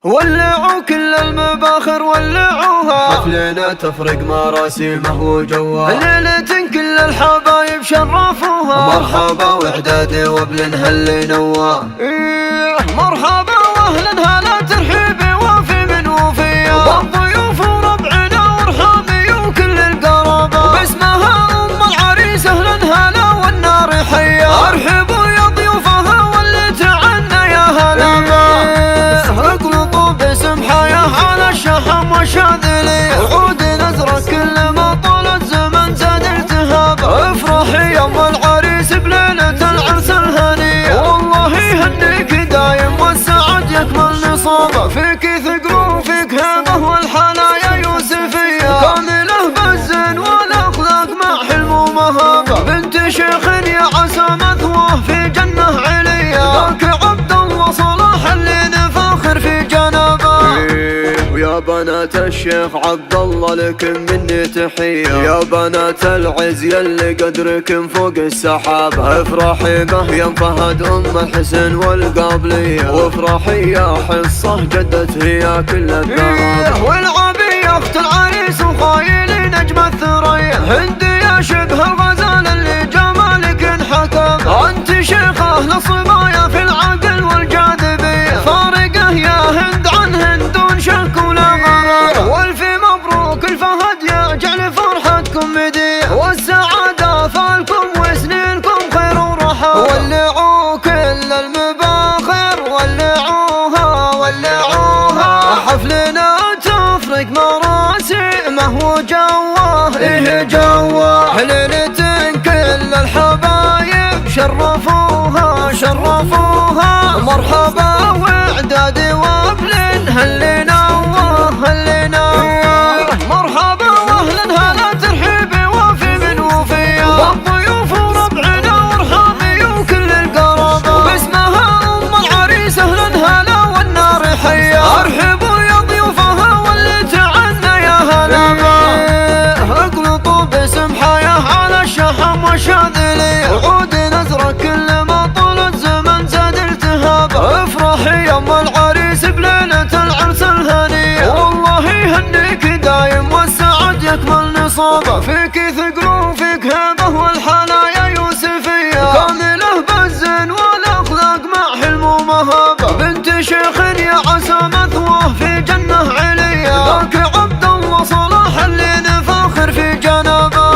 ولعوا كل المباخر ولعوها، حفلنا تفرق مراسيمه وجوها، ليلة كل الحبايب شرفوها، مرحبا وإعدادي وابن هل نواه، مرحبا واهلا هلا ترحيبي وفي من وفيه، والضيوف وربعنا وارحامي وكل القرابة، وباسمها ام العريس اهلا هلا والنار حيه، ارحبوا يا ضيوفها واللي تعنا يا هلا به، اقلطوا باسم حياه على الشحم والشاذليه، وعود نزرة كل ما طال الزمن زاد التهابه، افرحي يا ام العريس بليله العرس الهنيه، والله يهنيك دايم والسعد يكمل نصابه، فيك ثقل وفيك هيبه والحنايا يوسفيه، كامله بالزين والاخلاق مع حلم ومهابه، بنت شيخ يا عسى مثواه في جنه عليا، ذاك عبد الله صلاح اللي نفاخر في جنابه، ويا بنات الشيخ عبد الله لكم مني تحيه، يا بنات العز يلي قدركم فوق السحابه، افرحي به يا فهد ام الحسن والقابليه، وافرحي يا حصه جدت هي كل الذهب، والعبي اخت العريس وخايلي نجم الثريا، هندي يا شبه الغزال اللي جمالك انحكم، انت شيخه لصبايا في العقل والجاذبيه، فارقه يا هند عن هند دون شك ولا غرابه، والف مبروك الفهد يجعل فرحتكم مديه، والسعاده فالكم وسنينكم خير وراحه، ولعوا كل المباخر ولعوها ولعوها، حفلنا تفرق مراسيمه وجواه جواه، ليلة كل الحبايب شرفوها شرفوها، مرحبا واعدادي وابن هل نواه هل نواه، مرحبا واهلا هلا ترحيبي وفي من وفيه، والضيوف وربعنا وارحامي وكل القرابه، وباسمها ام العريس اهلا هلا والنار حيه، ارحبوا يا ضيوفها واللي تعنا يا هلا به، اقلطوا باسم حياه على الشحم والشاذليه، وعود نزرة كل ما طول الزمن زاد التهابه، افرحي يا ام العريس بليله العرس الهنيه، والله يهنيك دايم والسعد يكمل نصابه، فيك ثقل وفيك هيبه والحنايا يوسفيه، كامله بالزين والاخلاق مع حلم ومهابه، بنت شيخ يا عسى مثواه في جنه عليا، ذاك عبد الله صلاح اللي نفاخر في جنابه،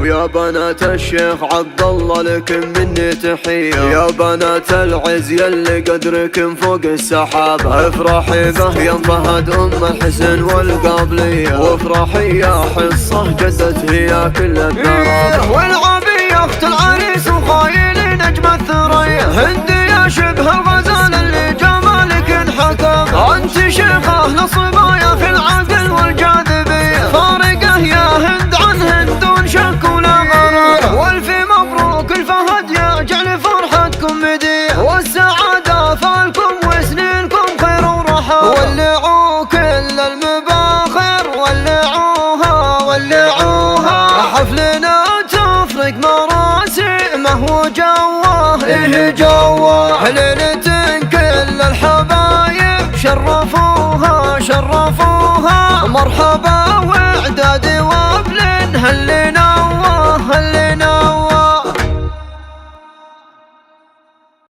ويا بنات الشيخ عبد الله لكم مني تحيه، يا بنات العز يلي قدركم فوق السحابه، افرحي به يا فهد ام الحسن والقابليه، وافرحي يا حصه جدت هي كل الذهب، والعبي اخت العريس وخايلي نجم الثريا، هندي يا شبه الغزال اللي جمالك انحكم، انت شيخه لصبايا في العقل والجاذبيه، فارقه يا هند عن هند دون شك ولا غرابه، والف مبروك الفهد يجعل فرحتكم مديه، والسعاده فالكم وسنينكم خير وراحه، ولعوا كل المباخر ولعوها ولعوها، حفلنا تفرق مراسيمه وجواه جواه، ليلة كل الحبايب شرفوها شرفوها، مرحبا واعدادي وابن هل